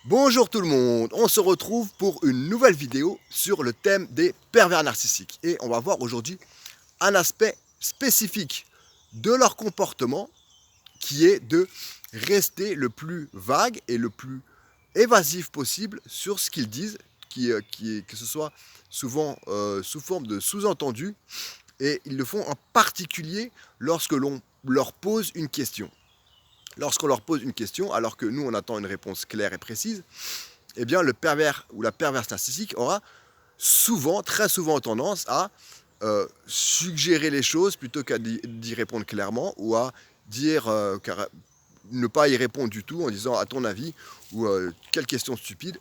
Bonjour tout le monde, on se retrouve pour une nouvelle vidéo sur le thème des pervers narcissiques. Et on va voir aujourd'hui un aspect spécifique de leur comportement qui est de rester le plus vague et le plus évasif possible sur ce qu'ils disent, que ce soit souvent sous forme de sous-entendu. Et ils le font en particulier lorsque l'on leur pose une question. Lorsqu'on leur pose une question, alors que nous on attend une réponse claire et précise, eh bien le pervers ou la perverse narcissique aura souvent, très souvent tendance à suggérer les choses plutôt qu'à d'y répondre clairement ou à dire, ne pas y répondre du tout en disant à ton avis ou quelle question stupide,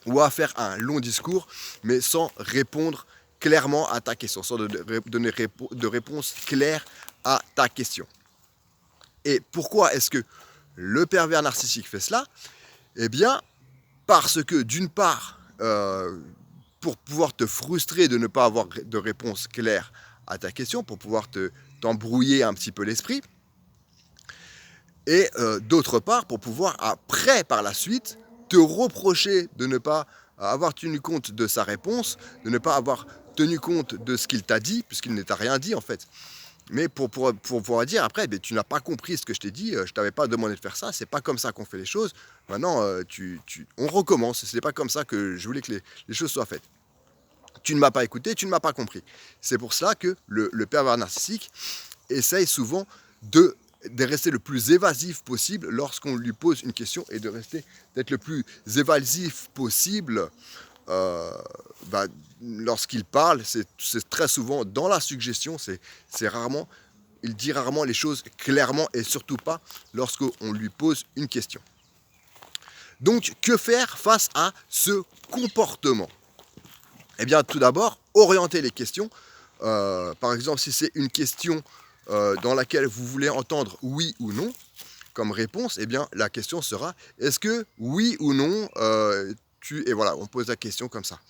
ou à faire un long discours mais sans répondre clairement à ta question, sans donner de réponse claire à ta question. Et pourquoi est-ce que le pervers narcissique fait cela? Eh bien, parce que d'une part, pour pouvoir te frustrer de ne pas avoir de réponse claire à ta question, pour pouvoir t'embrouiller un petit peu l'esprit, et d'autre part, pour pouvoir après, par la suite, te reprocher de ne pas avoir tenu compte de sa réponse, de ne pas avoir tenu compte de ce qu'il t'a dit, puisqu'il ne t'a rien dit en fait. Mais pour pouvoir dire après, tu n'as pas compris ce que je t'ai dit, je t'avais pas demandé de faire ça, c'est pas comme ça qu'on fait les choses. Maintenant, on recommence, c'est pas comme ça que je voulais que les choses soient faites. Tu ne m'as pas écouté, tu ne m'as pas compris. C'est pour cela que le pervers narcissique essaye souvent de rester le plus évasif possible lorsqu'on lui pose une question et d'être le plus évasif possible euh, bah, lorsqu'il parle. C'est très souvent dans la suggestion, c'est rarement, il dit rarement les choses clairement et surtout pas lorsqu'on lui pose une question. Donc, que faire face à ce comportement? Eh bien, tout d'abord, orienter les questions. Par exemple, si c'est une question dans laquelle vous voulez entendre oui ou non comme réponse, eh bien, la question sera est-ce que oui ou non et voilà, on pose la question comme ça.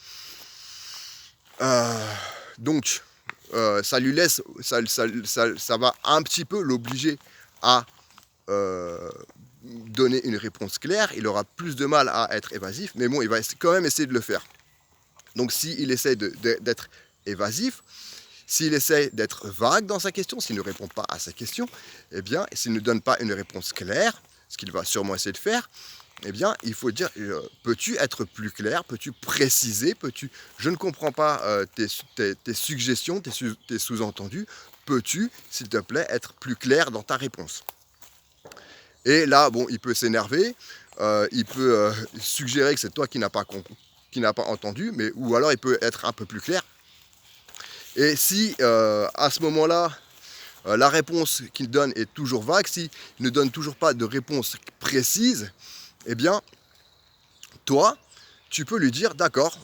Donc, ça lui laisse, ça va un petit peu l'obliger à euh, donner une réponse claire. Il aura plus de mal à être évasif, mais bon, il va quand même essayer de le faire. Donc, s'il essaie d'être évasif, s'il essaie d'être vague dans sa question, s'il ne répond pas à sa question, eh bien, s'il ne donne pas une réponse claire, ce qu'il va sûrement essayer de faire, eh bien, il faut dire, peux-tu être plus clair, peux-tu préciser, je ne comprends pas tes suggestions, tes sous-entendus, peux-tu, s'il te plaît, être plus clair dans ta réponse? Et là, bon, il peut s'énerver, il peut suggérer que c'est toi qui n'as pas entendu, ou alors il peut être un peu plus clair. Et si à ce moment-là, la réponse qu'il donne est toujours vague, s'il ne donne toujours pas de réponse précise, eh bien, toi, tu peux lui dire, d'accord,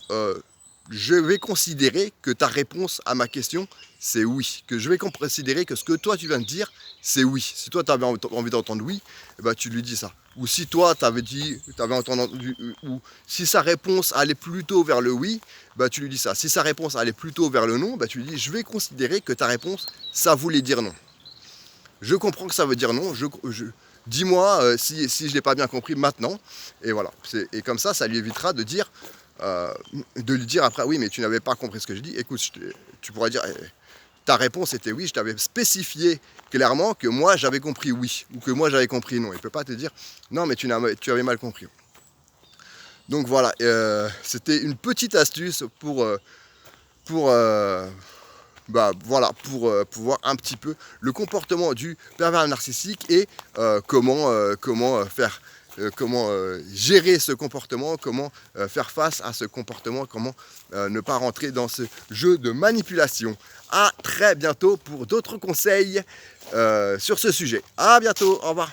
je vais considérer que ta réponse à ma question, c'est oui. Que je vais considérer que ce que toi, tu viens de dire, c'est oui. Si toi, tu avais envie d'entendre oui, eh ben, tu lui dis ça. Ou si toi, tu avais entendu, ou si sa réponse allait plutôt vers le oui, bah, tu lui dis ça. Si sa réponse allait plutôt vers le non, bah, tu lui dis, je vais considérer que ta réponse, ça voulait dire non. Je comprends que ça veut dire non, dis-moi si je ne l'ai pas bien compris maintenant. Et voilà. Et comme ça lui évitera de lui dire après, oui, mais tu n'avais pas compris ce que je dis. Écoute, tu pourrais dire, ta réponse était oui, je t'avais spécifié clairement que moi j'avais compris oui, ou que moi j'avais compris non. Il ne peut pas te dire, non, mais tu avais mal compris. Donc voilà, c'était une petite astuce pour voilà, pour voir un petit peu le comportement du pervers narcissique et comment gérer ce comportement, comment faire face à ce comportement, comment ne pas rentrer dans ce jeu de manipulation. À très bientôt pour d'autres conseils sur ce sujet. À bientôt, au revoir.